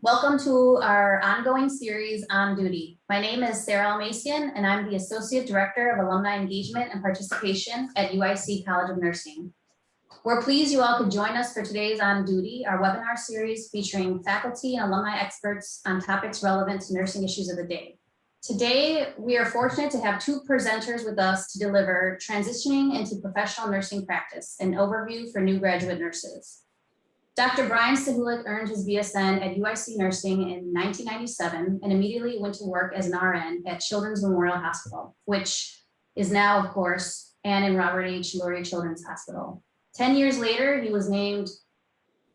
Welcome to our ongoing series on duty. My name is Sarah Almacian, and I'm the Associate Director of Alumni Engagement and Participation at UIC College of Nursing. We're pleased you all could join us for today's On Duty, our webinar series featuring faculty and alumni experts on topics relevant to nursing issues of the day. Today, we are fortunate to have two presenters with us to deliver Transitioning into Professional Nursing Practice, an overview for new graduate nurses. Dr. Brian Stahulak earned his BSN at UIC Nursing in 1997 and immediately went to work as an RN at Children's Memorial Hospital, which is now, of course, Ann and Robert H. Lurie Children's Hospital. 10 years later, he was named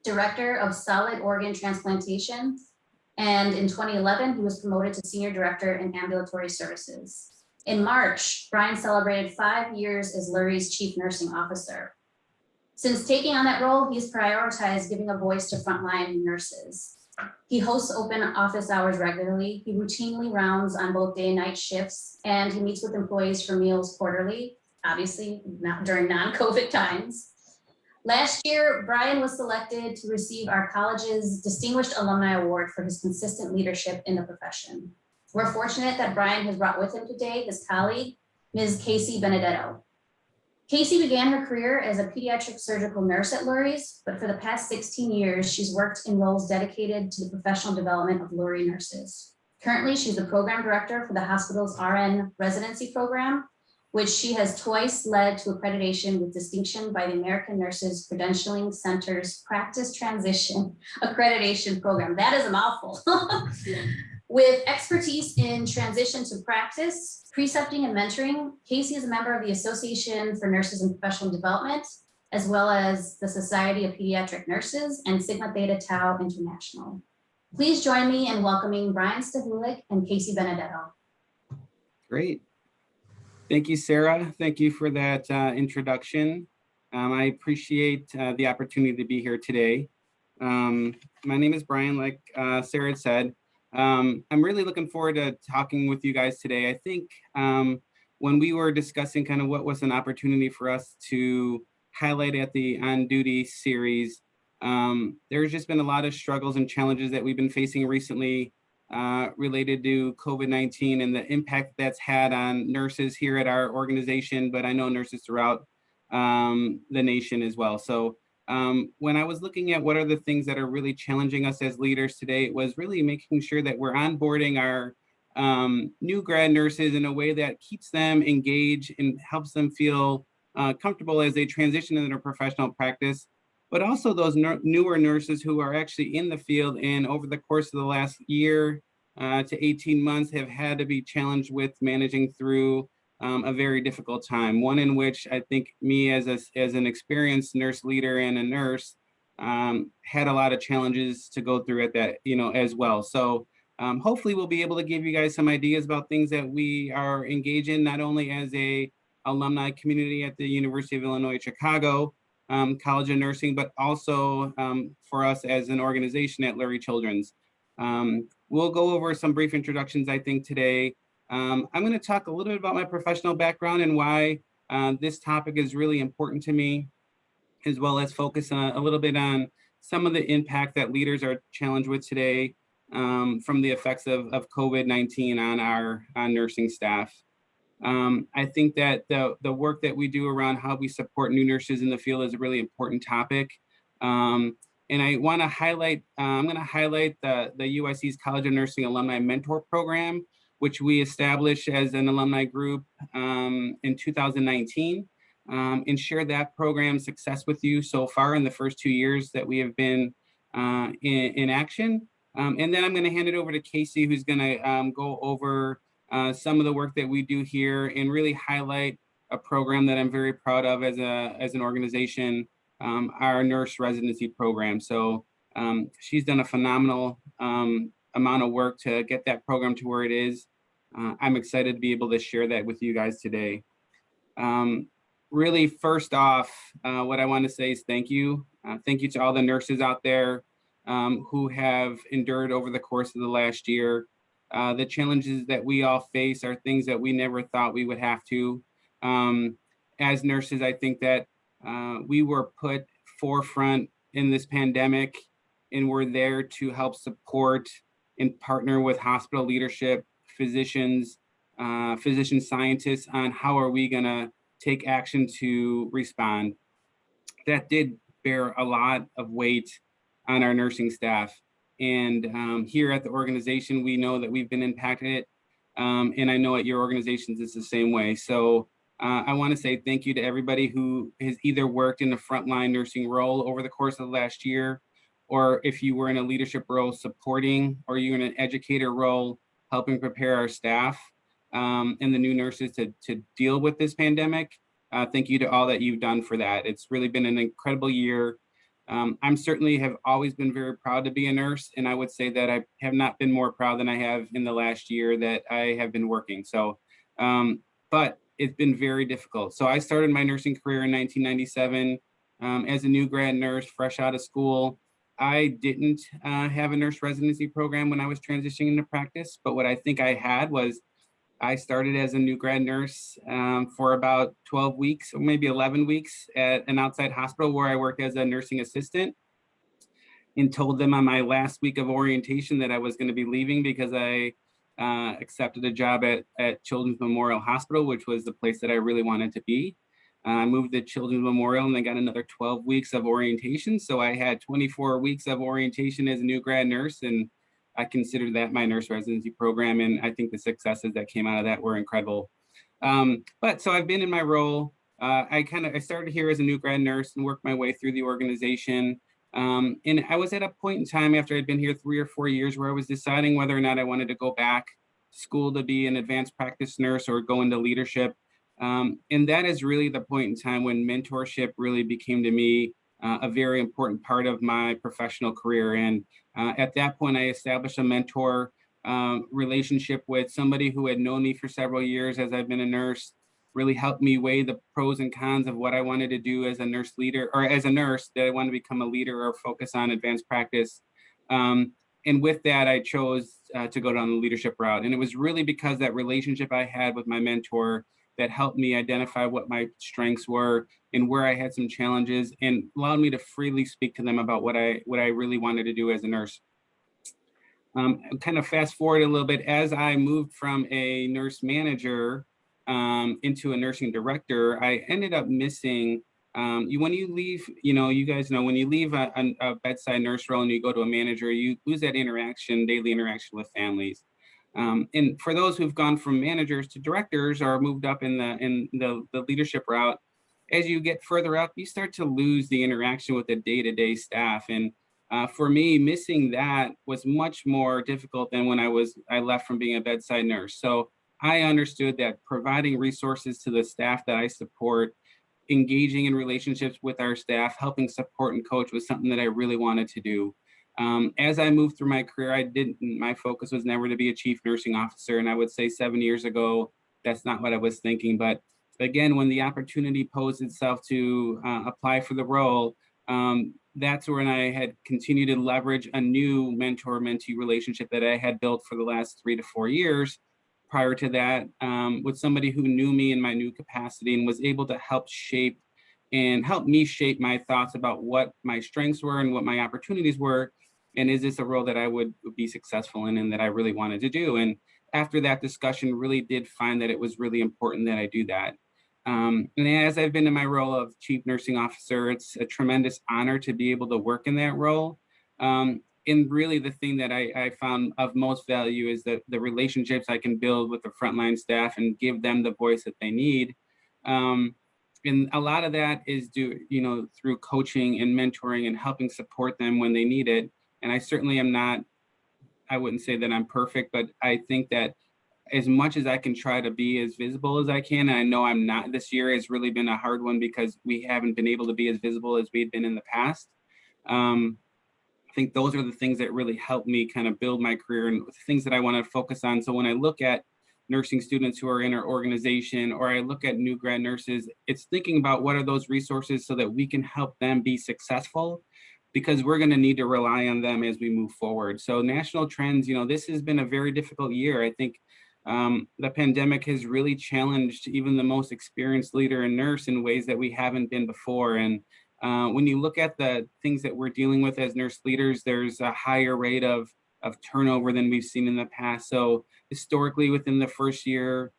Director of Solid Organ Transplantation, and in 2011, he was promoted to Senior Director in Ambulatory Services. In March, Brian celebrated 5 years as Lurie's Chief Nursing Officer. Since taking on that role, he's prioritized giving a voice to frontline nurses. He hosts open office hours regularly. He routinely rounds on both day and night shifts, and he meets with employees for meals quarterly, obviously not during non-COVID times. Last year, Brian was selected to receive our college's Distinguished Alumni Award for his consistent leadership in the profession. We're fortunate that Brian has brought with him today his colleague, Ms. Casey Benedetto. Casey began her career as a pediatric surgical nurse at Lurie's, but for the past 16 years, she's worked in roles dedicated to the professional development of Lurie nurses. Currently, she's the program director for the hospital's RN residency program, which she has twice led to accreditation with distinction by the American Nurses Credentialing Center's Practice Transition Accreditation Program. That is a mouthful. With expertise in transition to practice, precepting, and mentoring, Casey is a member of the Association for Nurses in Professional Development, as well as the Society of Pediatric Nurses and Sigma Theta Tau International. Please join me in welcoming Brian Stahulak and Casey Benedetto. Great. Thank you, Sarah. Thank you for that introduction. I appreciate the opportunity to be here today. My name is Brian, like Sarah had said. I'm really looking forward to talking with you guys today. I think when we were discussing kind of what was an opportunity for us to highlight at the On Duty series, there's just been a lot of struggles and challenges that we've been facing recently related to COVID-19 and the impact that's had on nurses here at our organization, but I know nurses throughout the nation as well. So when I was looking at what are the things that are really challenging us as leaders today, it was really making sure that we're onboarding our new grad nurses in a way that keeps them engaged and helps them feel comfortable as they transition into their professional practice, but also those newer nurses who are actually in the field and over the course of the last year to 18 months have had to be challenged with managing through a very difficult time, one in which I think me as an experienced nurse leader and a nurse had a lot of challenges to go through at that, as well. So hopefully we'll be able to give you guys some ideas about things that we are engaged in, not only as a alumni community at the University of Illinois, Chicago College of Nursing, but also for us as an organization at Lurie Children's. We'll go over some brief introductions, I think, today. I'm going to talk a little bit about my professional background and why this topic is really important to me, as well as focus a little bit on some of the impact that leaders are challenged with today from the effects of COVID-19 on our nursing staff. I think that the work that we do around how we support new nurses in the field is a really important topic. And I want to highlight, I'm going to highlight the UIC's College of Nursing Alumni Mentor Program, which we established as an alumni group in 2019, and share that program's success with you so far in the first 2 years that we have been in action. And then I'm going to hand it over to Casey, who's going to go over some of the work that we do here and really highlight a program that I'm very proud of as an organization, our nurse residency program. So she's done a phenomenal amount of work to get that program to where it is. I'm excited to be able to share that with you guys today. Really, first off, what I want to say is thank you. Thank you to all the nurses out there who have endured over the course of the last year. The challenges that we all face are things that we never thought we would have to. As nurses, I think that we were put forefront in this pandemic and we're there to help support and partner with hospital leadership, physicians, physician scientists on how are we gonna take action to respond. That did bear a lot of weight on our nursing staff. And here at the organization, we know that we've been impacted. And I know at your organizations, it's the same way. So I want to say thank you to everybody who has either worked in the frontline nursing role over the course of the last year, or if you were in a leadership role supporting, or you're in an educator role helping prepare our staff and the new nurses to deal with this pandemic. Thank you to all that you've done for that. It's really been an incredible year. I'm certainly have always been very proud to be a nurse, and I would say that I have not been more proud than I have in the last year that I have been working. So, but it's been very difficult. So I started my nursing career in 1997 as a new grad nurse, fresh out of school. I didn't have a nurse residency program when I was transitioning into practice, but what I think I had was I started as a new grad nurse for about 12 weeks or maybe 11 weeks at an outside hospital where I worked as a nursing assistant, and told them on my last week of orientation that I was going to be leaving because I accepted a job at Children's Memorial Hospital, which was the place that I really wanted to be. I moved to Children's Memorial and I got another 12 weeks of orientation. So I had 24 weeks of orientation as a new grad nurse, and I considered that my nurse residency program. And I think the successes that came out of that were incredible. But so I've been in my role. I started here as a new grad nurse and worked my way through the organization. And I was at a point in time after I'd been here 3 or 4 years where I was deciding whether or not I wanted to go back to school to be an advanced practice nurse or go into leadership. And that is really the point in time when mentorship really became to me a very important part of my professional career. And at that point, I established a mentor relationship with somebody who had known me for several years as I've been a nurse, really helped me weigh the pros and cons of what I wanted to do as a nurse leader, or as a nurse that I wanted to become a leader or focus on advanced practice. And with that, I chose to go down the leadership route. And it was really because that relationship I had with my mentor that helped me identify what my strengths were and where I had some challenges, and allowed me to freely speak to them about what I really wanted to do as a nurse. Kind of fast forward a little bit, as I moved from a nurse manager into a nursing director, I ended up missing, when you leave, you guys know, when you leave a bedside nurse role and you go to a manager, you lose that daily interaction with families. And for those who've gone from managers to directors or moved up in the leadership route, as you get further up, you start to lose the interaction with the day-to-day staff. And for me, missing that was much more difficult than when I left from being a bedside nurse. So I understood that providing resources to the staff that I support, engaging in relationships with our staff, helping support and coach was something that I really wanted to do. As I moved through my career, my focus was never to be a chief nursing officer. And I would say 7 years ago, that's not what I was thinking. But again, when the opportunity posed itself to apply for the role, that's when I had continued to leverage a new mentor-mentee relationship that I had built for the last 3 to 4 years prior to that, with somebody who knew me in my new capacity and was able to help me shape my thoughts about what my strengths were and what my opportunities were. And is this a role that I would be successful in and that I really wanted to do? And after that discussion, really did find that it was really important that I do that. And as I've been in my role of chief nursing officer, it's a tremendous honor to be able to work in that role. And really the thing that I found of most value is the relationships I can build with the frontline staff and give them the voice that they need. And a lot of that is through coaching and mentoring and helping support them when they need it. And I certainly I wouldn't say that I'm perfect, but I think that as much as I can try to be as visible as I can, and I know I'm not, this year has really been a hard one because we haven't been able to be as visible as we've been in the past. I think those are the things that really help me kind of build my career and things that I want to focus on. So when I look at nursing students who are in our organization, or I look at new grad nurses, it's thinking about what are those resources so that we can help them be successful, because we're going to need to rely on them as we move forward. So national trends, this has been a very difficult year. I think the pandemic has really challenged even the most experienced leader and nurse in ways that we haven't been before. And When you look at the things that we're dealing with as nurse leaders, there's a higher rate of turnover than we've seen in the past. So historically, within the first year,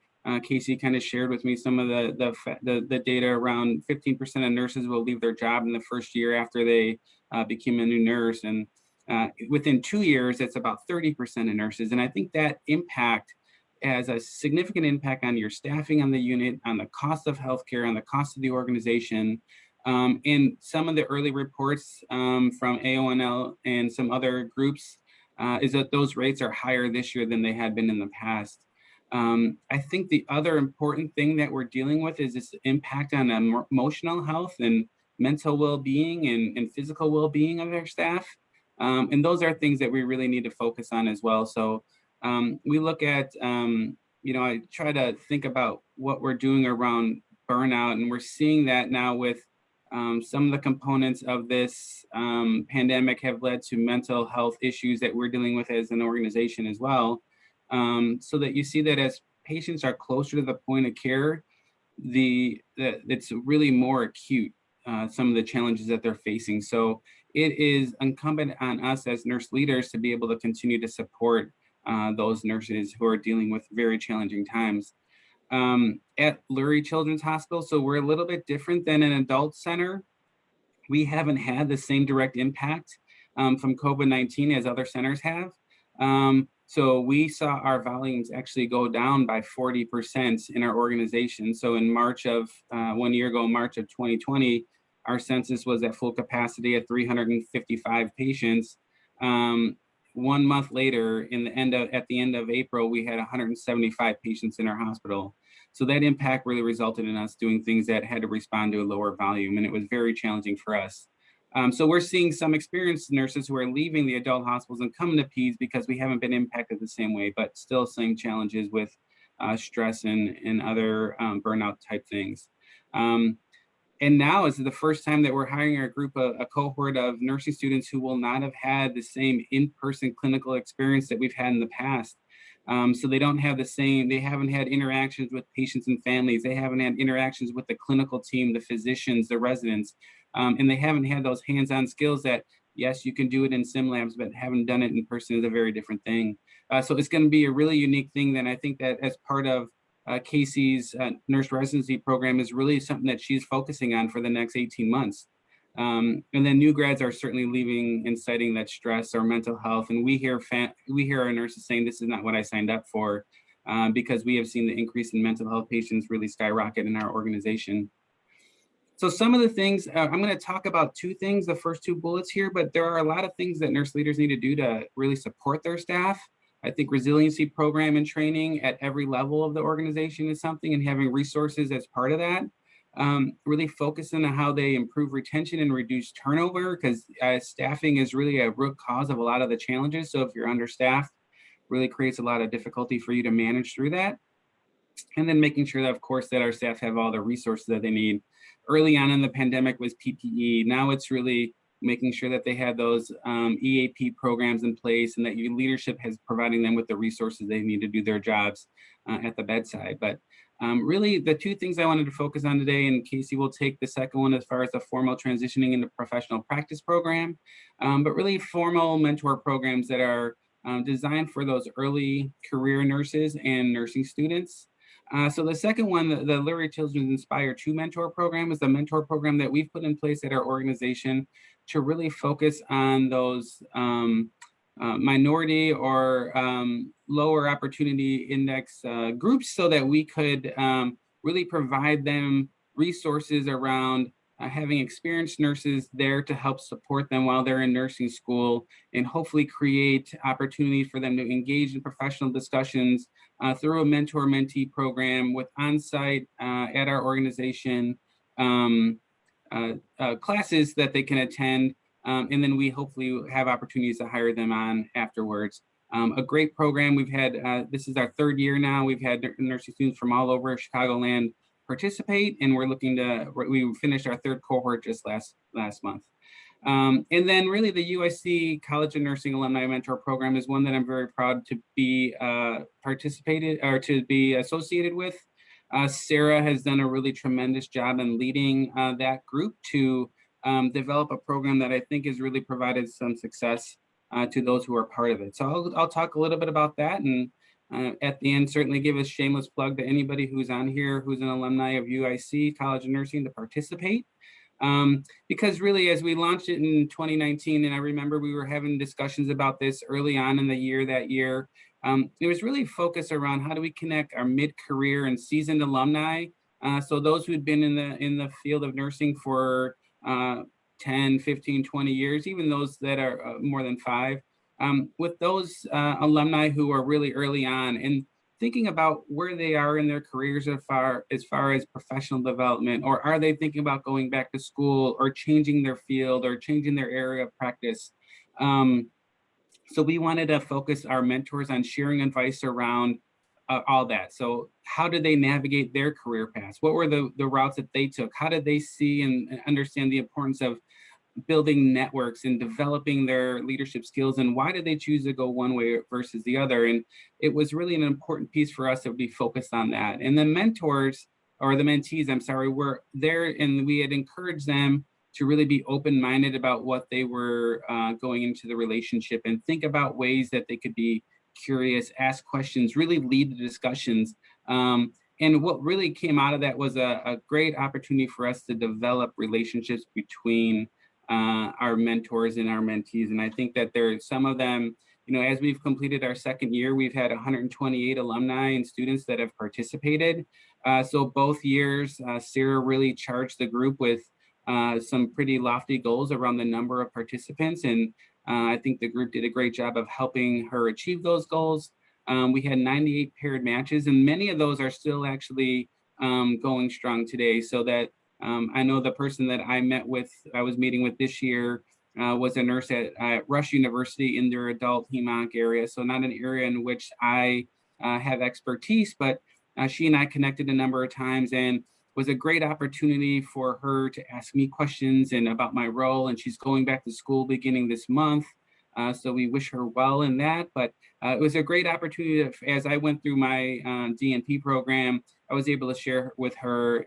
Casey kind of shared with me some of the data around 15% of nurses will leave their job in the first year after they became a new nurse. And within 2 years, it's about 30% of nurses. And I think that impact has a significant impact on your staffing on the unit, on the cost of healthcare, on the cost of the organization. And some of the early reports from AONL and some other groups is that those rates are higher this year than they had been in the past. I think the other important thing that we're dealing with is this impact on emotional health and mental well-being and physical well-being of our staff. And those are things that we really need to focus on as well. So we look at, I try to think about what we're doing around burnout, and we're seeing that now with some of the components of this pandemic have led to mental health issues that we're dealing with as an organization as well. So that you see that as patients are closer to the point of care, it's really more acute, some of the challenges that they're facing. So it is incumbent on us as nurse leaders to be able to continue to support those nurses who are dealing with very challenging times. At Lurie Children's Hospital, so we're a little bit different than an adult center. We haven't had the same direct impact from COVID-19 as other centers have. So we saw our volumes actually go down by 40% in our organization. So in March of 1 year ago, March of 2020, our census was at full capacity at 355 patients. 1 month later, at the end of April, we had 175 patients in our hospital. So that impact really resulted in us doing things that had to respond to a lower volume, and it was very challenging for us. So we're seeing some experienced nurses who are leaving the adult hospitals and coming to peds because we haven't been impacted the same way, but still same challenges with stress and other burnout type things. And now is the first time that we're hiring a cohort of nursing students who will not have had the same in-person clinical experience that we've had in the past. So they don't have they haven't had interactions with patients and families. They haven't had interactions with the clinical team, the physicians, the residents, and they haven't had those hands-on skills that, yes, you can do it in sim labs, but haven't done it in person is a very different thing. So it's going to be a really unique thing that I think that as part of Casey's nurse residency program is really something that she's focusing on for the next 18 months. And then new grads are certainly leaving and citing that stress or mental health. And we hear our nurses saying, this is not what I signed up for, because we have seen the increase in mental health patients really skyrocket in our organization. So some of the things, I'm going to talk about two things, the first two bullets here, but there are a lot of things that nurse leaders need to do to really support their staff. I think resiliency program and training at every level of the organization is something, and having resources as part of that. Really focusing on how they improve retention and reduce turnover, because staffing is really a root cause of a lot of the challenges. So if you're understaffed, really creates a lot of difficulty for you to manage through that. And then making sure that, of course, that our staff have all the resources that they need. Early on in the pandemic was PPE. Now it's really making sure that they have those EAP programs in place, and that your leadership has providing them with the resources they need to do their jobs at the bedside. But really the two things I wanted to focus on today, and Casey will take the second one as far as the formal transitioning into professional practice program, but really formal mentor programs that are designed for those early career nurses and nursing students. So the second one, the Lurie Children's Inspire 2 Mentor Program, is the mentor program that we've put in place at our organization to really focus on those minority or lower opportunity index groups, so that we could really provide them resources around having experienced nurses there to help support them while they're in nursing school, and hopefully create opportunities for them to engage in professional discussions through a mentor-mentee program with on-site at our organization classes that they can attend. And then we hopefully have opportunities to hire them on afterwards. A great program. We've had, this is our third year now. We've had nursing students from all over Chicagoland participate, and we finished our third cohort just last month. And then really the UIC College of Nursing Alumni Mentor Program is one that I'm very proud to be associated with. Sarah has done a really tremendous job in leading that group to develop a program that I think has really provided some success to those who are part of it. So I'll talk a little bit about that, and at the end, certainly give a shameless plug to anybody who's on here who's an alumni of UIC College of Nursing to participate. Because really, as we launched it in 2019, and I remember we were having discussions about this early on in the year that year, it was really focused around how do we connect our mid-career and seasoned alumni. So those who'd been in the field of nursing for 10, 15, 20 years, even those that are more than 5, with those alumni who are really early on and thinking about where they are in their careers as far as professional development, or are they thinking about going back to school or changing their field or changing their area of practice. So we wanted to focus our mentors on sharing advice around all that. So how did they navigate their career paths? What were the routes that they took? How did they see and understand the importance of building networks and developing their leadership skills, and why did they choose to go one way versus the other? And it was really an important piece for us to be focused on that. And the mentors, or the mentees, I'm sorry, were there, and we had encouraged them to really be open-minded about what they were going into the relationship, and think about ways that they could be curious, ask questions, really lead the discussions. And what really came out of that was a great opportunity for us to develop relationships between our mentors and our mentees. And I think that there are some of them, as we've completed our second year, we've had 128 alumni and students that have participated. So both years, Sarah really charged the group with some pretty lofty goals around the number of participants. And I think the group did a great job of helping her achieve those goals. We had 98 paired matches, and many of those are still actually going strong today. So that I know the person that I was meeting with this year was a nurse at Rush University in their adult hemonc area. So not an area in which I have expertise, but she and I connected a number of times, and was a great opportunity for her to ask me questions and about my role. And she's going back to school beginning this month. So we wish her well in that. But it was a great opportunity as I went through my DNP program, I was able to share with her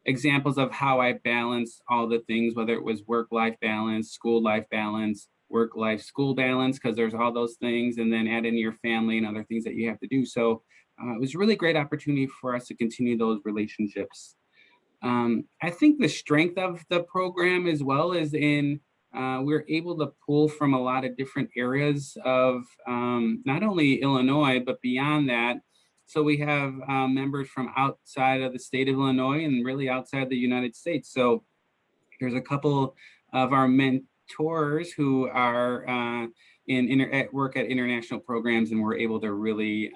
examples of how I balanced all the things, whether it was work-life balance, school-life balance, work-life-school balance, because there's all those things, and then add in your family and other things that you have to do. So it was a really great opportunity for us to continue those relationships. I think the strength of the program as well is in we're able to pull from a lot of different areas of not only Illinois, but beyond that. So we have members from outside of the state of Illinois and really outside the United States. So there's a couple of our mentors who are at work at international programs, and we're able to really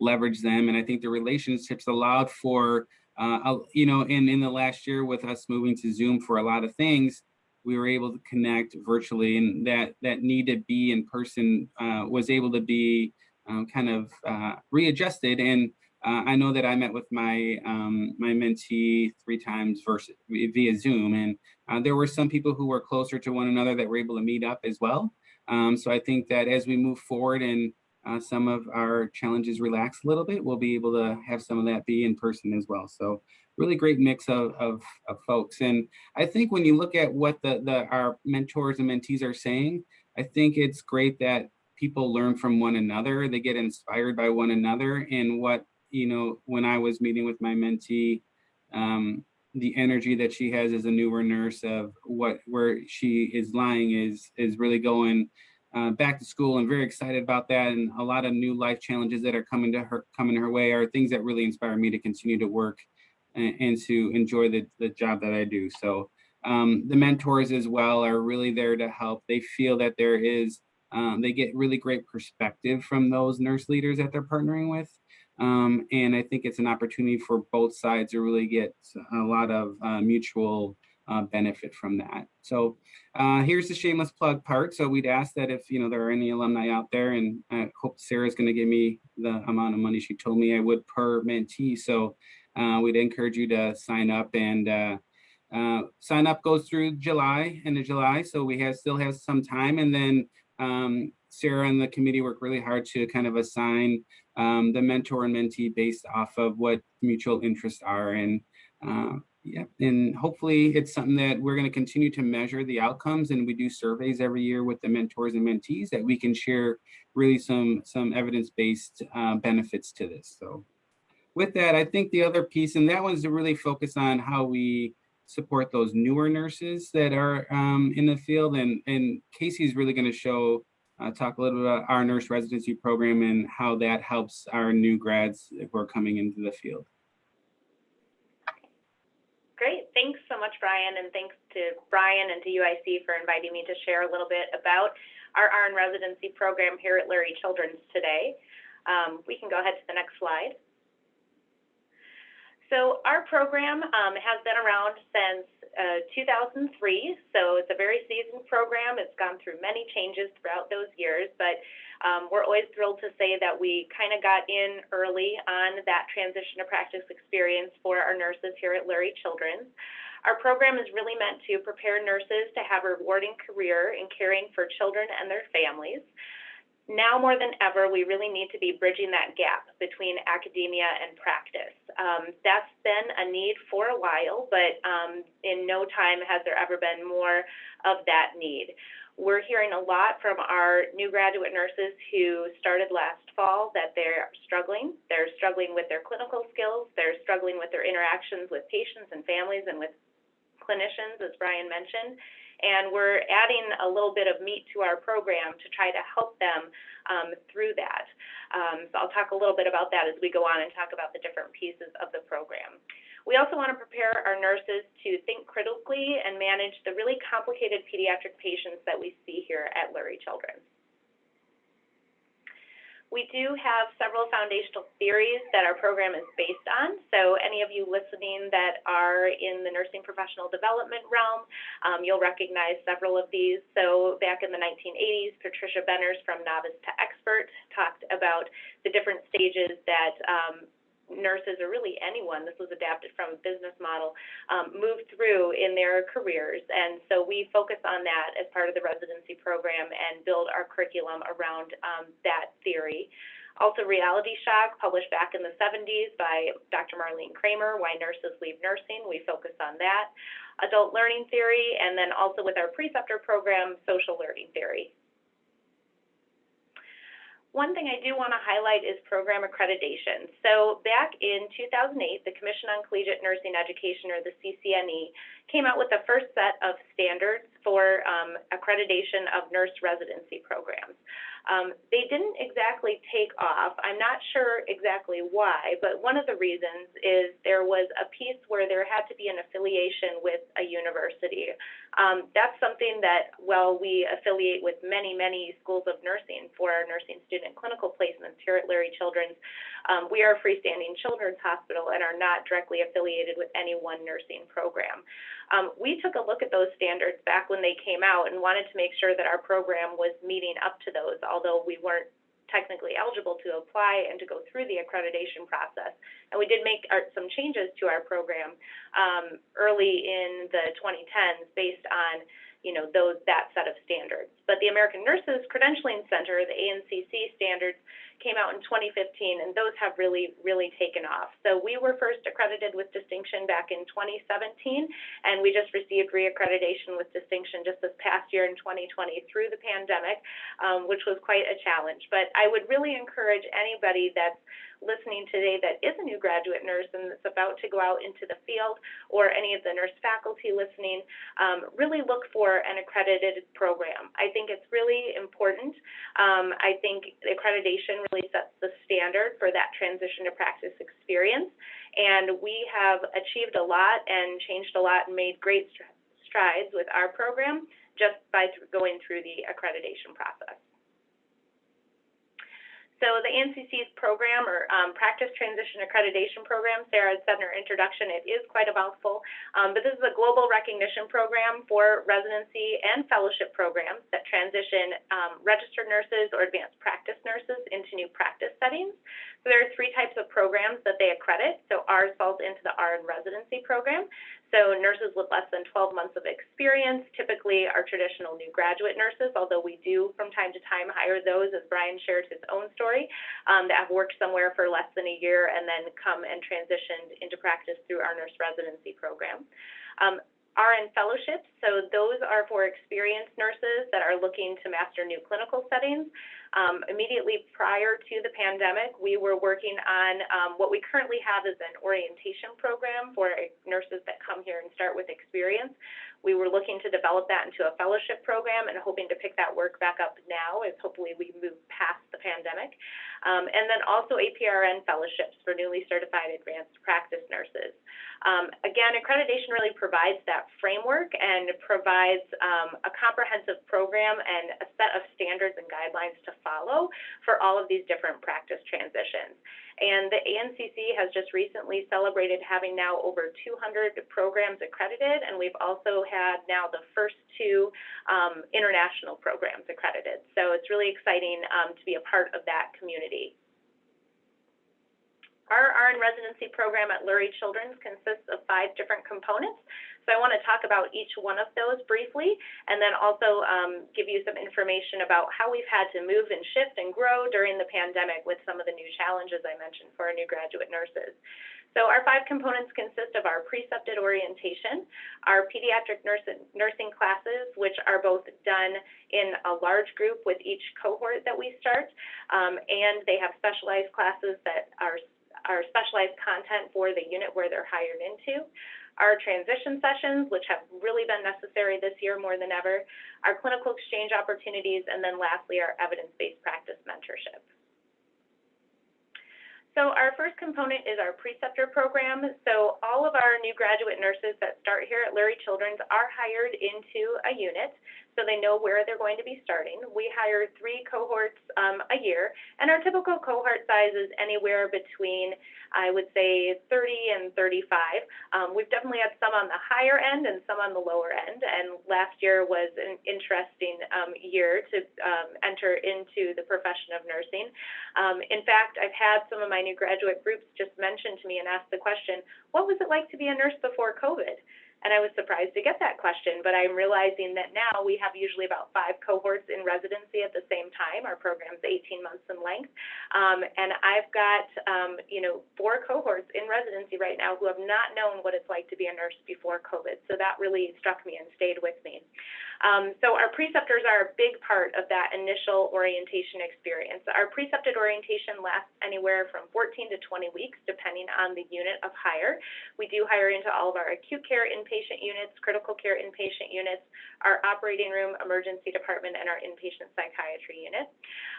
leverage them. And I think the relationships allowed for, in the last year with us moving to Zoom for a lot of things, we were able to connect virtually, and that need to be in person was able to be readjusted. And I know that I met with my mentee 3 times via Zoom, and there were some people who were closer to one another that were able to meet up as well. So I think that as we move forward and some of our challenges relax a little bit, we'll be able to have some of that be in person as well. So really great mix of folks. And I think when you look at what our mentors and mentees are saying, I think it's great that people learn from one another. They get inspired by one another. And when I was meeting with my mentee, the energy that she has as a newer nurse of where she is lying is really going back to school, and very excited about that. And a lot of new life challenges that are coming her way are things that really inspire me to continue to work and to enjoy the job that I do. So the mentors as well are really there to help. They feel that they get really great perspective from those nurse leaders that they're partnering with. And I think it's an opportunity for both sides to really get a lot of mutual benefit from that. So here's the shameless plug part. So we'd ask that if there are any alumni out there, and I hope Sarah's going to give me the amount of money she told me I would per mentee. So we'd encourage you to sign up, and sign up goes through end of July. So we still have some time, and then Sarah and the committee work really hard to kind of assign the mentor and mentee based off of what mutual interests are. And Yeah, and hopefully it's something that we're going to continue to measure the outcomes, and we do surveys every year with the mentors and mentees that we can share really some evidence-based benefits to this. So with that, I think the other piece, and that one's to really focus on how we support those newer nurses that are in the field, and Casey's really going to talk a little bit about our nurse residency program and how that helps our new grads who are coming into the field. Great. Thanks so much, Brian, and thanks to Brian and to UIC for inviting me to share a little bit about our RN residency program here at Lurie Children's today. We can go ahead to the next slide. So our program has been around since 2003, so it's a very seasoned program. It's gone through many changes throughout those years, but we're always thrilled to say that we kind of got in early on that transition to practice experience for our nurses here at Lurie Children's. Our program is really meant to prepare nurses to have a rewarding career in caring for children and their families. Now more than ever, we really need to be bridging that gap between academia and practice. That's been a need for a while, but in no time has there ever been more of that need. We're hearing a lot from our new graduate nurses who started last fall that they're struggling. They're struggling with their clinical skills. They're struggling with their interactions with patients and families and with clinicians, as Brian mentioned. And we're adding a little bit of meat to our program to try to help them through that. So I'll talk a little bit about that as we go on and talk about the different pieces of the program. We also want to prepare our nurses to think critically and manage the really complicated pediatric patients that we see here at Lurie Children's. We do have several foundational theories that our program is based on. So any of you listening that are in the nursing professional development realm, you'll recognize several of these. So back in the 1980s, Patricia Benners from Novice to Expert talked about the different stages that nurses, or really anyone, this was adapted from a business model, move through in their careers. And so we focus on that as part of the residency program and build our curriculum around that theory. Also, reality shock, published back in the 70s by Dr. Marlene Kramer, Why Nurses Leave Nursing. We focus on that. Adult learning theory, and then also with our preceptor program, social learning theory. One thing I do want to highlight is program accreditation. So back in 2008, the Commission on Collegiate Nursing Education, or the CCNE, came out with the first set of standards for accreditation of nurse residency programs. They didn't exactly take off. I'm not sure exactly why, but one of the reasons is there was a piece where there had to be an affiliation with a university. That's something that, while we affiliate with many, many schools of nursing for our nursing student clinical placements here at Lurie Children's, we are a freestanding children's hospital and are not directly affiliated with any one nursing program. We took a look at those standards back when they came out and wanted to make sure that our program was meeting up to those, although we weren't technically eligible to apply and to go through the accreditation process. And we did make some changes to our program early in the 2010s based on that set of standards. But the American Nurses Credentialing Center, the ANCC standards, came out in 2015, and those have really, really taken off. So we were first accredited with distinction back in 2017, and we just received reaccreditation with distinction just this past year in 2020 through the pandemic, which was quite a challenge. But I would really encourage anybody that's listening today that is a new graduate nurse and that's about to go out into the field, or any of the nurse faculty listening, really look for an accredited program. I think it's really important. I think accreditation really sets the standard for that transition to practice experience, and we have achieved a lot and changed a lot and made great strides with our program just by going through the accreditation process. So the ANCC's program, or Practice Transition Accreditation Program, Sarah had said in her introduction, it is quite a mouthful, but this is a global recognition program for residency and fellowship programs that transition registered nurses or advanced practice nurses into new practice settings. So there are 3 types of programs that they accredit. So ours falls into the RN residency program. So nurses with less than 12 months of experience typically are traditional new graduate nurses, although we do from time to time hire those, as Brian shared his own story, that have worked somewhere for less than a year and then come and transitioned into practice through our nurse residency program. RN fellowships, so those are for experienced nurses that are looking to master new clinical settings. Immediately prior to the pandemic, we were working on what we currently have is an orientation program for nurses that come here and start with experience. We were looking to develop that into a fellowship program and hoping to pick that work back up now as hopefully we move past the pandemic. And then also APRN fellowships for newly certified advanced practice nurses. Again, accreditation really provides that framework and provides a comprehensive program and a set of standards and guidelines to follow for all of these different practice transitions. And the ANCC has just recently celebrated having now over 200 programs accredited, and we've also had now the first 2 international programs accredited. So it's really exciting to be a part of that community. Our RN residency program at Lurie Children's consists of 5 different components. So I want to talk about each one of those briefly, and then also give you some information about how we've had to move and shift and grow during the pandemic with some of the new challenges I mentioned for our new graduate nurses. So our 5 components consist of our precepted orientation, our pediatric nursing classes, which are both done in a large group with each cohort that we start, and they have specialized classes that are specialized content for the unit where they're hired into, our transition sessions, which have really been necessary this year more than ever, our clinical exchange opportunities, and then lastly, our evidence-based practice mentorship. So our first component is our preceptor program. So all of our new graduate nurses that start here at Lurie Children's are hired into a unit, so they know where they're going to be starting. We hire 3 cohorts a year, and our typical cohort size is anywhere between, I would say, 30 and 35. We've definitely had some on the higher end and some on the lower end, and last year was an interesting year to enter into the profession of nursing. In fact, I've had some of my new graduate groups just mention to me and ask the question, what was it like to be a nurse before COVID? And I was surprised to get that question, but I'm realizing that now we have usually about 5 cohorts in residency at the same time. Our program's 18 months in length. And I've got, 4 cohorts in residency right now who have not known what it's like to be a nurse before COVID. So that really struck me and stayed with me. So our preceptors are a big part of that initial orientation experience. Our precepted orientation lasts anywhere from 14 to 20 weeks, depending on the unit of hire. We do hire into all of our acute care inpatient units, critical care inpatient units, our operating room, emergency department, and our inpatient psychiatry unit.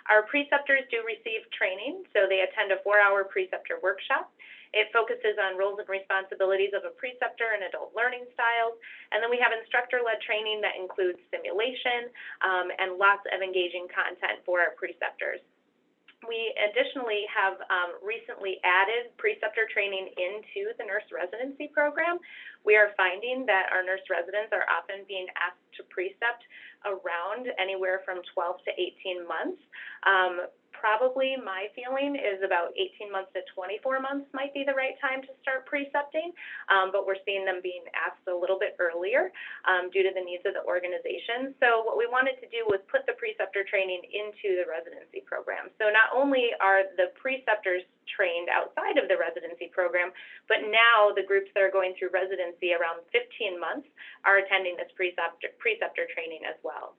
Our preceptors do receive training, so they attend a 4-hour preceptor workshop. It focuses on roles and responsibilities of a preceptor and adult learning styles. And then we have instructor-led training that includes simulation and lots of engaging content for our preceptors. We additionally have recently added preceptor training into the nurse residency program. We are finding that our nurse residents are often being asked to precept around anywhere from 12 to 18 months. Probably my feeling is about 18 months to 24 months might be the right time to start precepting, but we're seeing them being asked a little bit earlier due to the needs of the organization. So what we wanted to do was put the preceptor training into the residency program. So not only are the preceptors trained outside of the residency program, but now the groups that are going through residency around 15 months are attending this preceptor training as well.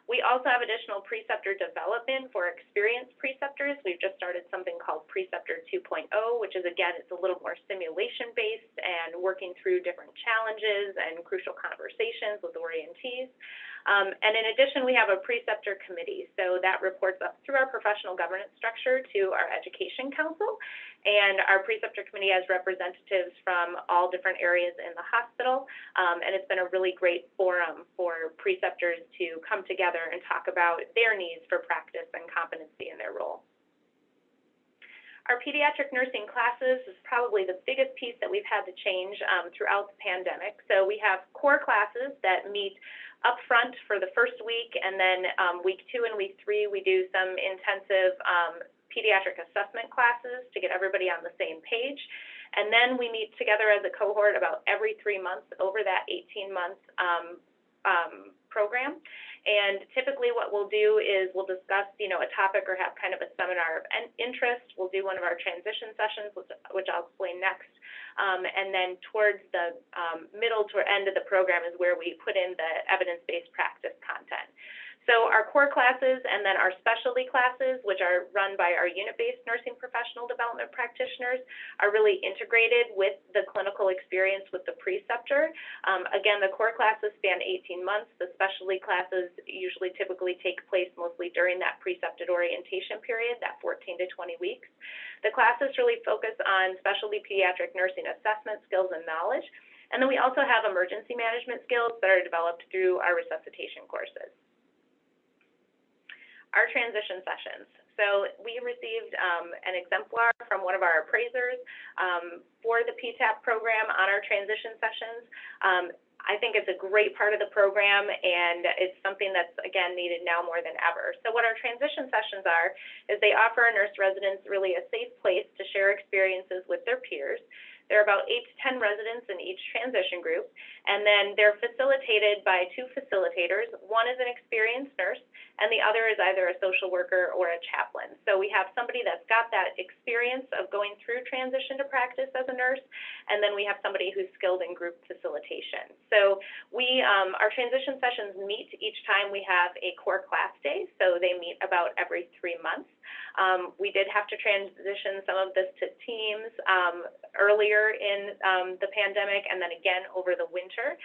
We also have additional preceptor development for experienced preceptors. We've just started something called Preceptor 2.0, which is, again, it's a little more simulation-based and working through different challenges and crucial conversations with orientees. And in addition, we have a preceptor committee. So that reports up through our professional governance structure to our education council. And our preceptor committee has representatives from all different areas in the hospital. And it's been a really great forum for preceptors to come together and talk about their needs for practice and competency in their role. Our pediatric nursing classes is probably the biggest piece that we've had to change throughout the pandemic. So we have core classes that meet up front for the first week, and then week 2 and week 3, we do some intensive pediatric assessment classes to get everybody on the same page. And then we meet together as a cohort about every 3 months over that 18-month program. And typically what we'll do is we'll discuss, a topic or have kind of a seminar of interest. We'll do one of our transition sessions, which I'll explain next. And then towards the middle to end of the program is where we put in the evidence-based practice content. So our core classes and then our specialty classes, which are run by our unit-based nursing professional development practitioners, are really integrated with the clinical experience with the preceptor. Again, the core classes span 18 months. The specialty classes usually typically take place mostly during that precepted orientation period, that 14 to 20 weeks. The classes really focus on specialty pediatric nursing assessment skills and knowledge. And then we also have emergency management skills that are developed through our resuscitation courses. Our transition sessions. So we received an exemplar from one of our appraisers for the PTAP program on our transition sessions. I think it's a great part of the program, and it's something that's, again, needed now more than ever. So what our transition sessions are is they offer our nurse residents really a safe place to share experiences with their peers. There are about 8 to 10 residents in each transition group, and then they're facilitated by 2 facilitators. One is an experienced nurse, and the other is either a social worker or a chaplain. So we have somebody that's got that experience of going through transition to practice as a nurse, and then we have somebody who's skilled in group facilitation. So our transition sessions meet each time we have a core class day, so they meet about every 3 months. We did have to transition some of this to teams earlier in the pandemic, and then again over the winter.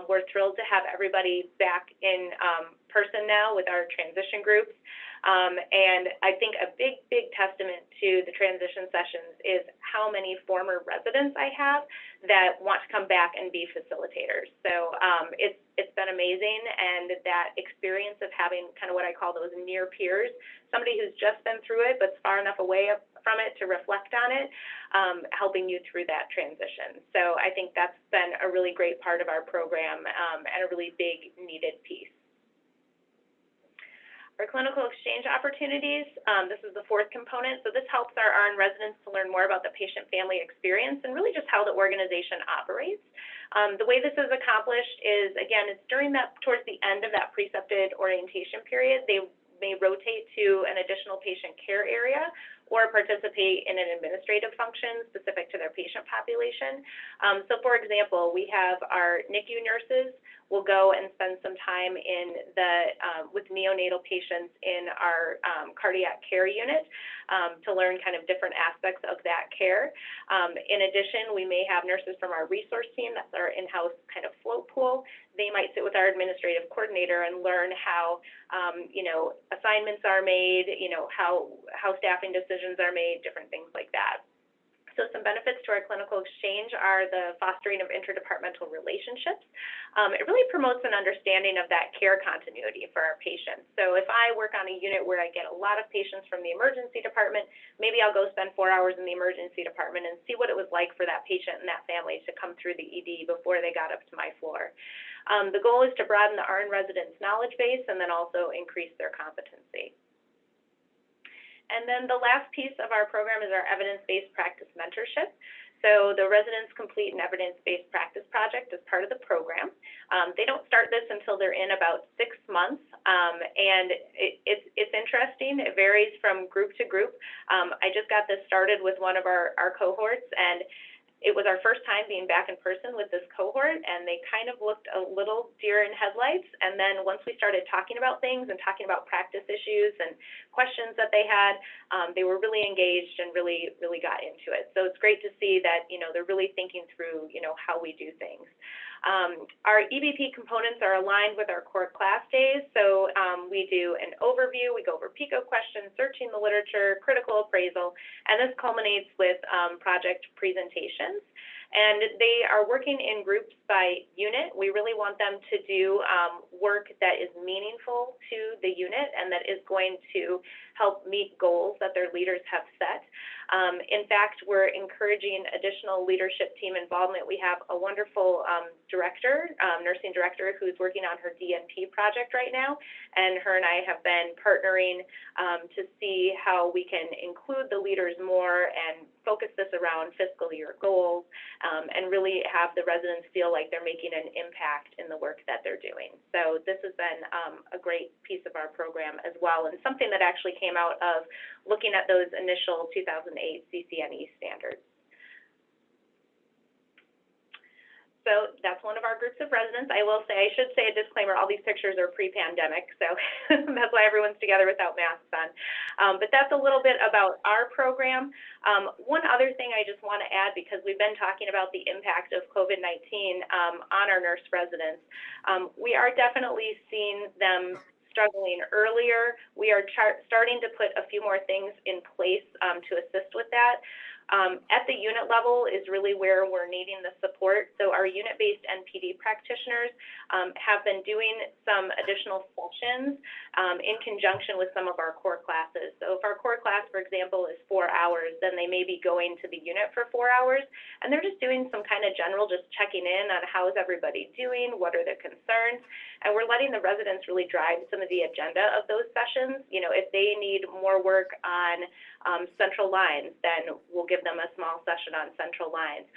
We're thrilled to have everybody back in person now with our transition groups. And I think a big testament to the transition sessions is how many former residents I have that want to come back and be facilitators. So it's been amazing, and that experience of having kind of what I call those near peers, somebody who's just been through it but's far enough away from it to reflect on it, helping you through that transition. So I think that's been a really great part of our program and a really big needed piece. Our clinical exchange opportunities, this is the 4th component. So this helps our RN residents to learn more about the patient-family experience and really just how the organization operates. The way this is accomplished is, again, it's towards the end of that precepted orientation period. They may rotate to an additional patient care area or participate in an administrative function specific to their patient population. So for example, we have our NICU nurses will go and spend some time in with neonatal patients in our cardiac care unit to learn kind of different aspects of that care. In addition, we may have nurses from our resource team, that's our in-house kind of float pool. They might sit with our administrative coordinator and learn how, assignments are made, how staffing decisions are made, different things like that. So some benefits to our clinical exchange are the fostering of interdepartmental relationships. It really promotes an understanding of that care continuity for our patients. So if I work on a unit where I get a lot of patients from the emergency department, maybe I'll go spend 4 hours in the emergency department and see what it was like for that patient and that family to come through the ED before they got up to my floor. The goal is to broaden the RN residents' knowledge base and then also increase their competency. And then the last piece of our program is our evidence-based practice mentorship. So the residents complete an evidence-based practice project as part of the program. They don't start this until they're in about 6 months, and it's interesting. It varies from group to group. I just got this started with one of our cohorts, and it was our first time being back in person with this cohort, and they kind of looked a little deer in headlights. And then once we started talking about things and talking about practice issues and questions that they had, they were really engaged and really got into it. So it's great to see that, they're really thinking through, how we do things. Our EBP components are aligned with our core class days. So we do an overview, we go over PICO questions, searching the literature, critical appraisal, and this culminates with project presentations. And they are working in groups by unit. We really want them to do work that is meaningful to the unit and that is going to help meet goals that their leaders have set. In fact, we're encouraging additional leadership team involvement. We have a wonderful nursing director who's working on her DNP project right now, and her and I have been partnering to see how we can include the leaders more and focus this around fiscal year goals, and really have the residents feel like they're making an impact in the work that they're doing. So this has been a great piece of our program as well, and something that actually came out of looking at those initial 2008 CCNE standards. So that's one of our groups of residents. I should say a disclaimer, all these pictures are pre-pandemic, so that's why everyone's together without masks on. But that's a little bit about our program. One other thing I just want to add, because we've been talking about the impact of COVID-19 on our nurse residents, we are definitely seeing them struggling earlier. We are starting to put a few more things in place to assist with that. At the unit level is really where we're needing the support. So our unit-based NPD practitioners have been doing some additional sessions in conjunction with some of our core classes. So if our core class, for example, is 4 hours, then they may be going to the unit for 4 hours, and they're just doing some kind of general, just checking in on how is everybody doing, what are their concerns, and we're letting the residents really drive some of the agenda of those sessions. You know, if they need more work on central lines, then we'll give them a small session on central lines.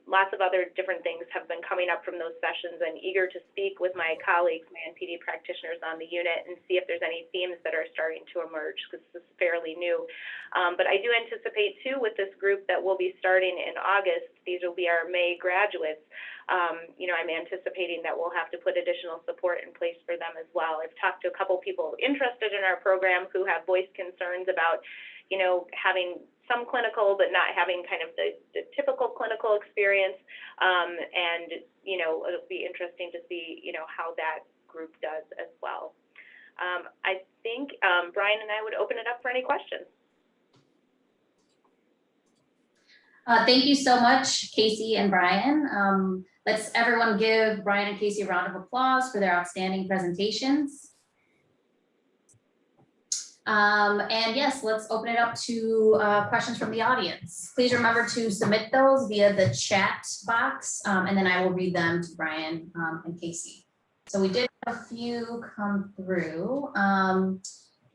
Lots of other different things have been coming up from those sessions, and eager to speak with my colleagues, my NPD practitioners on the unit, and see if there's any themes that are starting to emerge, because this is fairly new. But I do anticipate too with this group that we'll be starting in August. These will be our May graduates. You know, I'm anticipating that we'll have to put additional support in place for them as well. I've talked to a couple people interested in our program who have voiced concerns about, you know, having some clinical but not having kind of the typical clinical experience, and, you know, it'll be interesting to see, you know, how that group does as well. I think Brian and I would open it up for any questions. Thank you so much, Casey and Brian. Let's everyone give Brian and Casey a round of applause for their outstanding presentations. And yes, let's open it up to questions from the audience. Please remember to submit those via the chat box, and then I will read them to Brian and Casey. So we did have a few come through.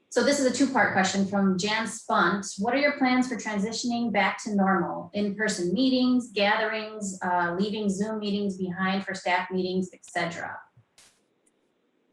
So this is a two-part question from Jan Spunt. What are your plans for transitioning back to normal? In-person meetings, gatherings, leaving Zoom meetings behind for staff meetings, etc.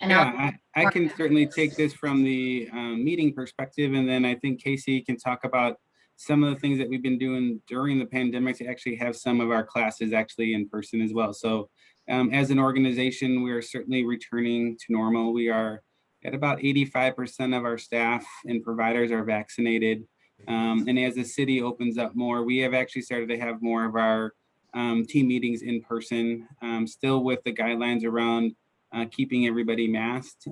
And yeah, I can certainly take this from the meeting perspective, and then I think Casey can talk about some of the things that we've been doing during the pandemic to actually have some of our classes actually in person as well. So as an organization, we are certainly returning to normal. We are at about 85% of our staff and providers are vaccinated. And as the city opens up more, we have actually started to have more of our team meetings in person, still with the guidelines around keeping everybody masked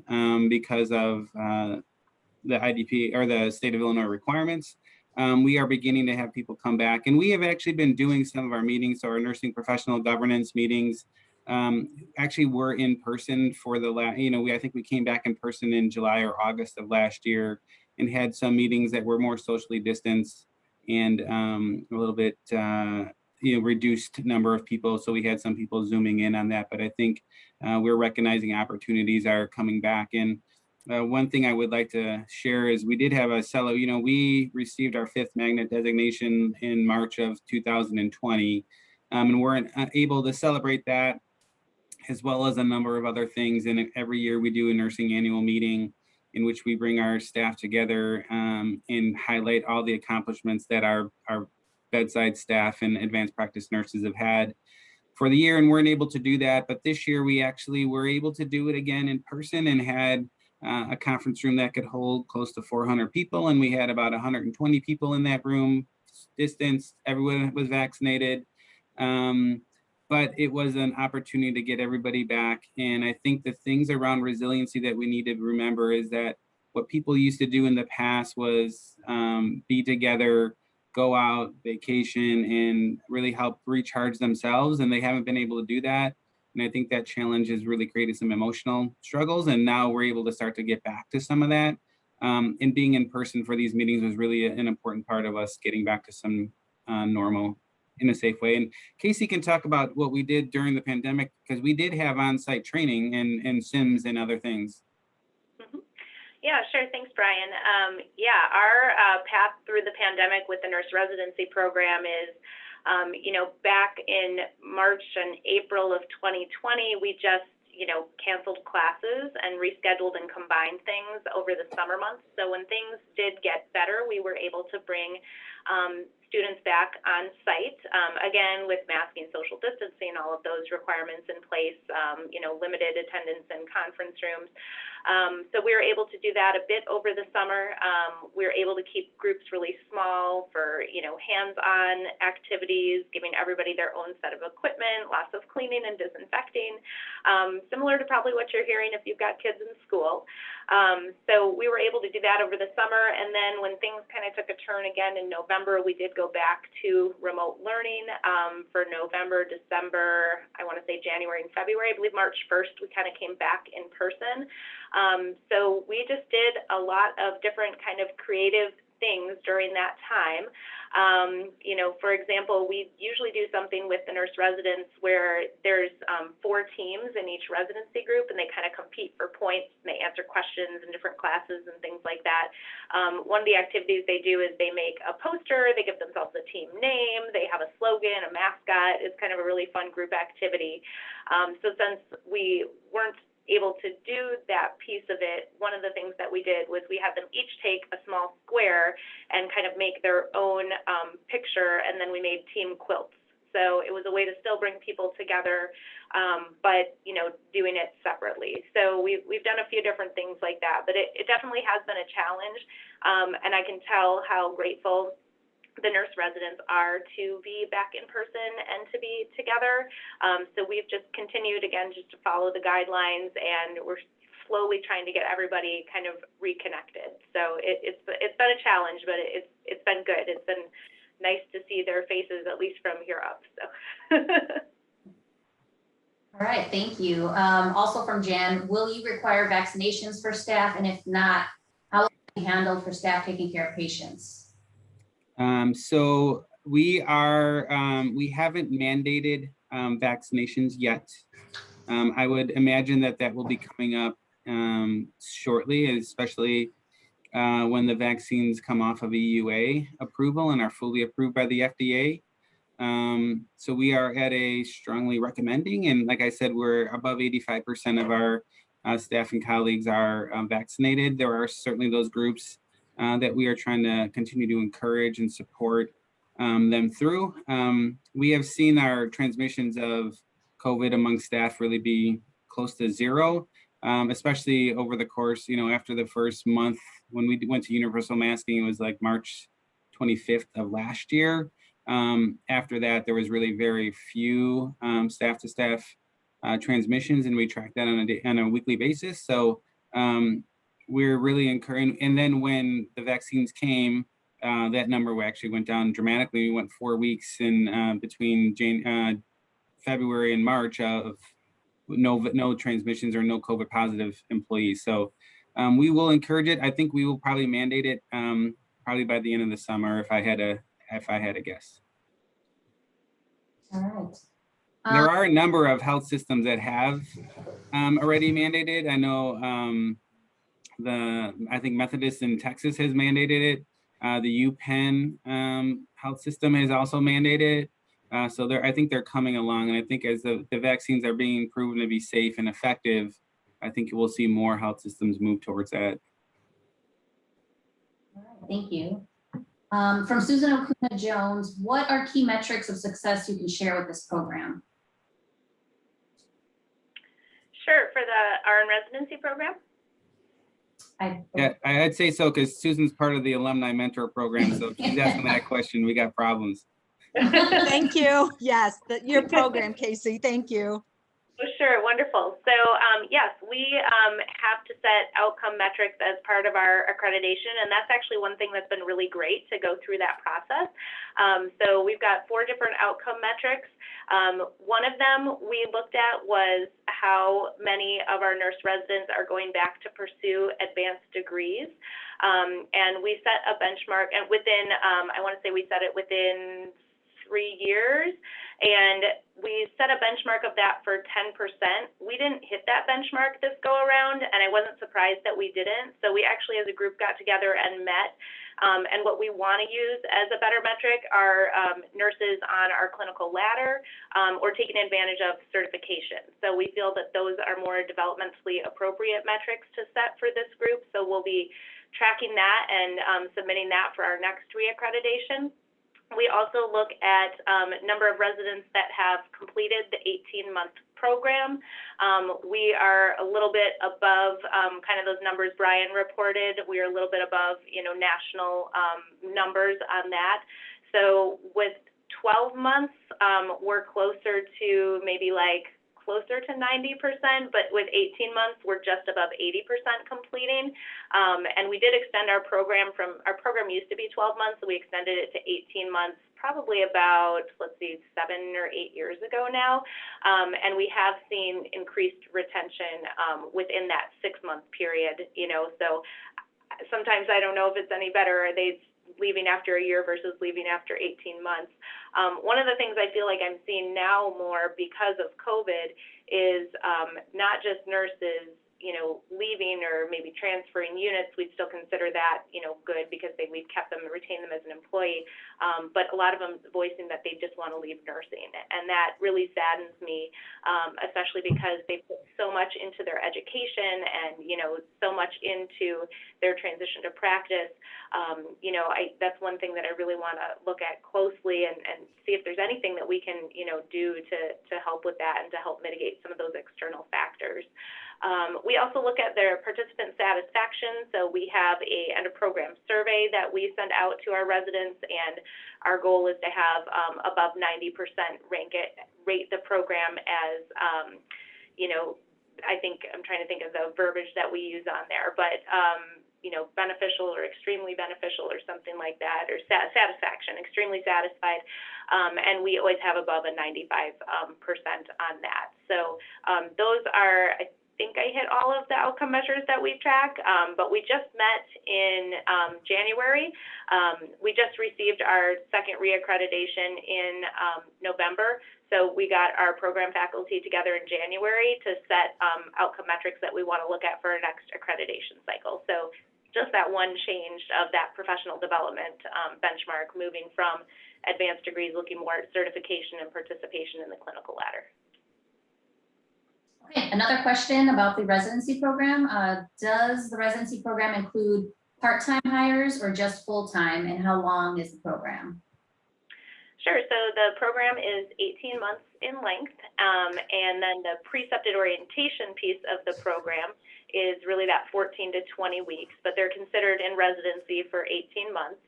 because of the IDP or the state of Illinois requirements. We are beginning to have people come back, and we have actually been doing some of our meetings. So our nursing professional governance meetings actually were in person for the last, I think we came back in person in July or August of last year and had some meetings that were more socially distanced and a little bit, reduced number of people. So we had some people zooming in on that, but I think we're recognizing opportunities are coming back. And one thing I would like to share is we did have a fellow, we received our 5th magnet designation in March of 2020, and we're able to celebrate that as well as a number of other things. And every year we do a nursing annual meeting in which we bring our staff together and highlight all the accomplishments that our bedside staff and advanced practice nurses have had for the year, and weren't able to do that. But this year we actually were able to do it again in person and had a conference room that could hold close to 400 people. And we had about 120 people in that room, distanced, everyone was vaccinated. But it was an opportunity to get everybody back. And I think the things around resiliency that we need to remember is that what people used to do in the past was be together, go out, vacation, and really help recharge themselves. And they haven't been able to do that. And I think that challenge has really created some emotional struggles. And now we're able to start to get back to some of that. And being in person for these meetings was really an important part of us getting back to some normal in a safe way. And Casey can talk about what we did during the pandemic, because we did have on-site training and sims and other things. Yeah, sure. Thanks, Brian. Yeah, our path through the pandemic with the nurse residency program is, back in March and April of 2020, we just, canceled classes and rescheduled and combined things over the summer months. So when things did get better, we were able to bring students back on site, again, with masking, social distancing, all of those requirements in place, limited attendance in conference rooms. So we were able to do that a bit over the summer. We were able to keep groups really small for, hands-on activities, giving everybody their own set of equipment, lots of cleaning and disinfecting, similar to probably what you're hearing if you've got kids in school. So we were able to do that over the summer. And then when things kind of took a turn again in November, we did go back to remote learning for November, December, I want to say January and February. I believe March 1st, we kind of came back in person. So we just did a lot of different kind of creative things during that time. For example, we usually do something with the nurse residents where there's 4 teams in each residency group, and they kind of compete for points, and they answer questions in different classes and things like that. One of the activities they do is they make a poster, they give themselves a team name, they have a slogan, a mascot. It's kind of a really fun group activity. So since we weren't able to do that piece of it, one of the things that we did was we had them each take a small square and kind of make their own picture, and then we made team quilts. So it was a way to still bring people together, but doing it separately. So we've done a few different things like that, but it definitely has been a challenge, and I can tell how grateful the nurse residents are to be back in person and to be together. So we've just continued, again, just to follow the guidelines, and we're slowly trying to get everybody kind of reconnected. So it's been a challenge, but it's been good. It's been nice to see their faces, at least from here up. So. All right, thank you. Also from Jan, will you require vaccinations for staff? And if not, how will it be handled for staff taking care of patients? So we haven't mandated vaccinations yet. I would imagine that will be coming up shortly, especially when the vaccines come off of EUA approval and are fully approved by the FDA. So we are at a strongly recommending, and like I said, we're above 85% of our staff and colleagues are vaccinated. There are certainly those groups that we are trying to continue to encourage and support them through. We have seen our transmissions of COVID among staff really be close to zero, especially over the course, after the first month when we went to universal masking, it was like March 25th of last year. After that, there was really very few staff-to-staff transmissions, and we track that on a weekly basis. So we're really encouraging. And then when the vaccines came, that number actually went down dramatically. We went 4 weeks in between February and March of no transmissions or no COVID positive employees. So we will encourage it. I think we will probably mandate it probably by the end of the summer, if I had a guess. All right. There are a number of health systems that have already mandated. I know I think Methodist in Texas has mandated it. The UPenn health system has also mandated it. So I think they're coming along, and I think as the vaccines are being proven to be safe and effective, I think we'll see more health systems move towards that. All right, thank you. From Susan Okuna Jones, what are key metrics of success you can share with this program? Sure, for the RN residency program? Yeah, I'd say so, because Susan's part of the Alumni Mentor Program, so if she's asking that question, we got problems. Thank you. Yes, your program, Casey. Thank you. Oh, sure, wonderful. So yes, we have to set outcome metrics as part of our accreditation, and that's actually one thing that's been really great to go through that process. So we've got 4 different outcome metrics. One of them we looked at was how many of our nurse residents are going back to pursue advanced degrees. And we set a benchmark, and within, I want to say we set it within 3 years, and we set a benchmark of that for 10%. We didn't hit that benchmark this go around, and I wasn't surprised that we didn't. So we actually as a group got together and met, and what we want to use as a better metric are nurses on our clinical ladder or taking advantage of certification. So we feel that those are more developmentally appropriate metrics to set for this group. So we'll be tracking that and submitting that for our next reaccreditation. We also look at number of residents that have completed the 18-month program. We are a little bit above kind of those numbers Brian reported. We are a little bit above, national numbers on that. So with 12 months, we're closer to maybe closer to 90%, but with 18 months, we're just above 80% completing. And we did extend our program our program used to be 12 months, so we extended it to 18 months, probably about, 7 or 8 years ago now. And we have seen increased retention within that 6-month period, so sometimes I don't know if it's any better. Are they leaving after a year versus leaving after 18 months. One of the things I feel like I'm seeing now more because of COVID is not just nurses, leaving or maybe transferring units. We'd still consider that, good because we've kept them and retained them as an employee. But a lot of them voicing that they just want to leave nursing. And that really saddens me, especially because they put so much into their education and, so much into their transition to practice. That's one thing that I really want to look at closely and see if there's anything that we can, do to help with that and to help mitigate some of those external factors. We also look at their participant satisfaction. So we have a end of program survey that we send out to our residents, and our goal is to have above 90% rate the program as, I think I'm trying to think of the verbiage that we use on there, but beneficial or extremely beneficial or something like that, or satisfaction, extremely satisfied. And we always have above a 95% on that. So those are, I think I hit all of the outcome measures that we track, but we just met in January. We just received our second reaccreditation in November. So we got our program faculty together in January to set outcome metrics that we want to look at for our next accreditation cycle. So just that one change of that professional development benchmark, moving from advanced degrees, looking more at certification and participation in the clinical ladder. Okay, another question about the residency program. Does the residency program include part-time hires or just full-time, and how long is the program? Sure, so the program is 18 months in length, and then the precepted orientation piece of the program is really that 14 to 20 weeks, but they're considered in residency for 18 months.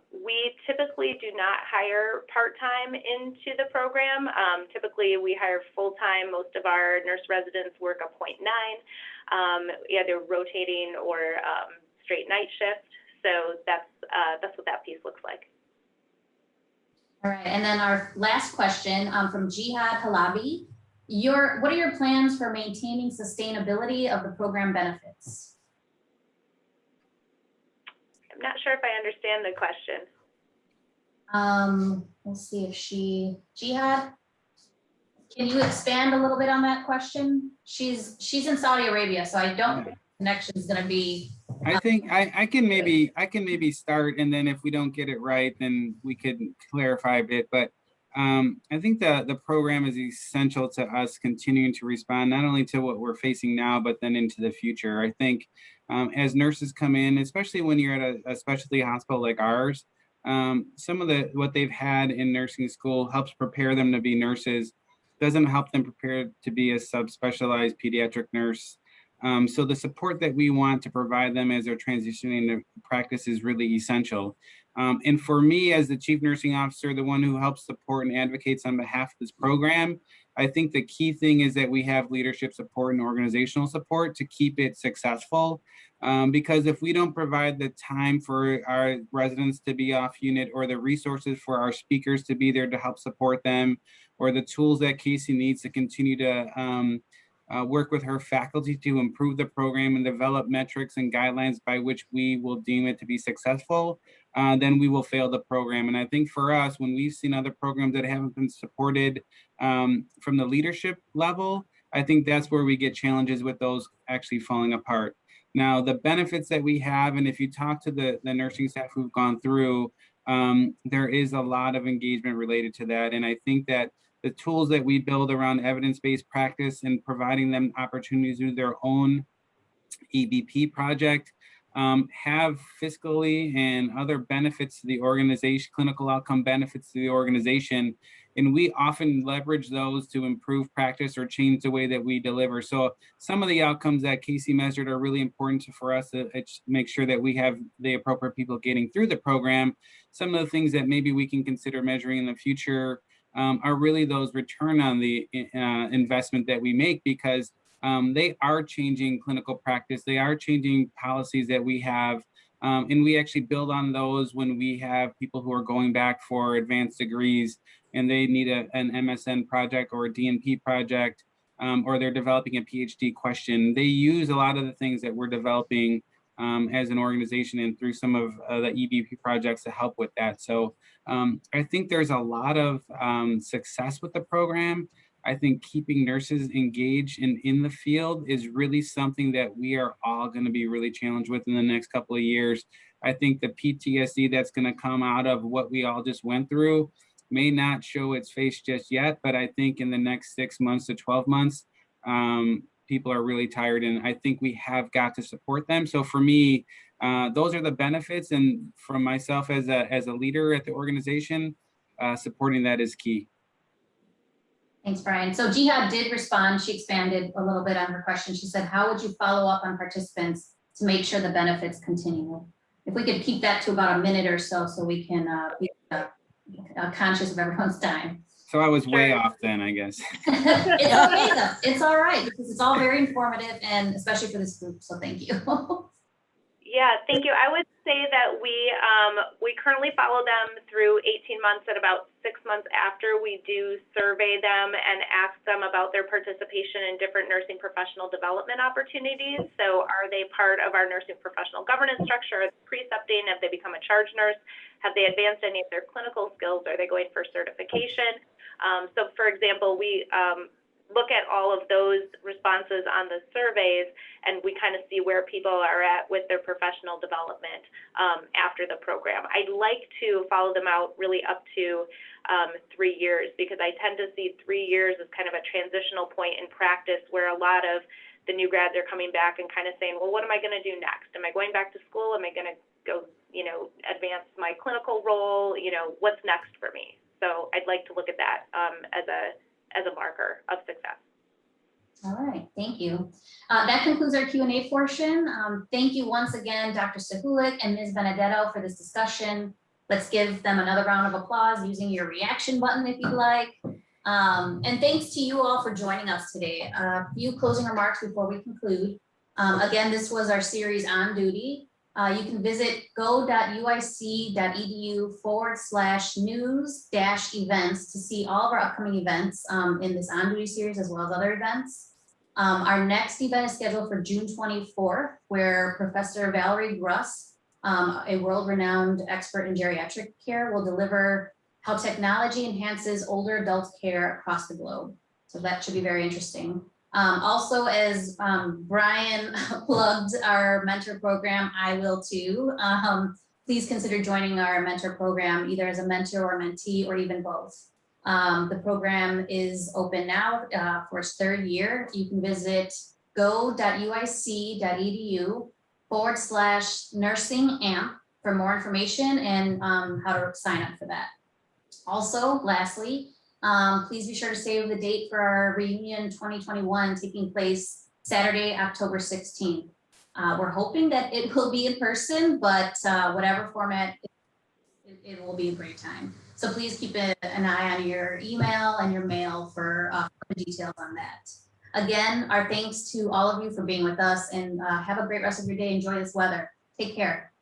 We typically do not hire part-time into the program. Typically we hire full-time. Most of our nurse residents work a 0.9, either rotating or straight night shift. So that's what that piece looks like. All right, and then our last question from Jihad Halabi. What are your plans for maintaining sustainability of the program benefits? I'm not sure if I understand the question. Let's see if Jihad, can you expand a little bit on that question? She's in Saudi Arabia, so I don't think the connection is going to be. I think I can maybe start, and then if we don't get it right, then we could clarify a bit. But I think the program is essential to us continuing to respond not only to what we're facing now, but then into the future. I think as nurses come in, especially when you're at a specialty hospital like ours, some of what they've had in nursing school helps prepare them to be nurses, doesn't help them prepare to be a subspecialized pediatric nurse. So the support that we want to provide them as they're transitioning to practice is really essential. And for me, as the chief nursing officer, the one who helps support and advocates on behalf of this program, I think the key thing is that we have leadership support and organizational support to keep it successful. Because if we don't provide the time for our residents to be off unit, or the resources for our speakers to be there to help support them, or the tools that Casey needs to continue to work with her faculty to improve the program and develop metrics and guidelines by which we will deem it to be successful, then we will fail the program. And I think for us, when we've seen other programs that haven't been supported from the leadership level, I think that's where we get challenges with those actually falling apart. Now, the benefits that we have, and if you talk to the nursing staff who've gone through, there is a lot of engagement related to that. And I think that the tools that we build around evidence-based practice and providing them opportunities to do their own EBP project have fiscally and other benefits to the organization, clinical outcome benefits to the organization. And we often leverage those to improve practice or change the way that we deliver. So some of the outcomes that Casey measured are really important for us to make sure that we have the appropriate people getting through the program. Some of the things that maybe we can consider measuring in the future are really those return on the investment that we make, because they are changing clinical practice. They are changing policies that we have. And we actually build on those when we have people who are going back for advanced degrees and they need an MSN project or a DNP project, or they're developing a PhD question. They use a lot of the things that we're developing as an organization and through some of the EBP projects to help with that. So I think there's a lot of success with the program. I think keeping nurses engaged and in the field is really something that we are all going to be really challenged with in the next couple of years. I think the PTSD that's going to come out of what we all just went through may not show its face just yet, but I think in the next 6 months to 12 months, people are really tired, and I think we have got to support them. So for me, those are the benefits, and from myself as a leader at the organization, supporting that is key. Thanks, Brian. So Jihad did respond. She expanded a little bit on her question. She said, how would you follow up on participants to make sure the benefits continue? If we could keep that to about a minute or so, so we can be conscious of everyone's time. So I was way off then, I guess. It's okay though. It's all right, because it's all very informative, and especially for this group. So thank you. Yeah, thank you. I would say that we currently follow them through 18 months, and about 6 months after, we do survey them and ask them about their participation in different nursing professional development opportunities. So are they part of our nursing professional governance structure? Are they precepting? Have they become a charge nurse? Have they advanced any of their clinical skills? Are they going for certification? So for example, we look at all of those responses on the surveys, and we kind of see where people are at with their professional development after the program. I'd like to follow them out really up to 3 years, because I tend to see 3 years as kind of a transitional point in practice where a lot of the new grads are coming back and kind of saying, well, what am I going to do next? Am I going back to school? Am I going to go, advance my clinical role? What's next for me? So I'd like to look at that as a marker of success. All right, thank you. That concludes our Q&A portion. Thank you once again, Dr. Stahulak and Ms. Benedetto, for this discussion. Let's give them another round of applause using your reaction button if you'd like. And thanks to you all for joining us today. A few closing remarks before we conclude. Again, this was our series On Duty. You can visit go.uic.edu/news-events to see all of our upcoming events in this On Duty series, as well as other events. Our next event is scheduled for June 24th, where Professor Valerie Gruss, a world-renowned expert in geriatric care, will deliver how technology enhances older adult care across the globe. So that should be very interesting. Also, as Brian plugged our mentor program, I will too. Please consider joining our mentor program, either as a mentor or mentee, or even both. The program is open now for its 3rd year. You can visit go.uic.edu/nursing-amp for more information and how to sign up for that. Also, lastly, please be sure to save the date for our reunion 2021 taking place Saturday, October 16th. We're hoping that it will be in person, but whatever format, it will be a great time. So please keep an eye on your email and your mail for the details on that. Again, our thanks to all of you for being with us, and have a great rest of your day. Enjoy this weather. Take care.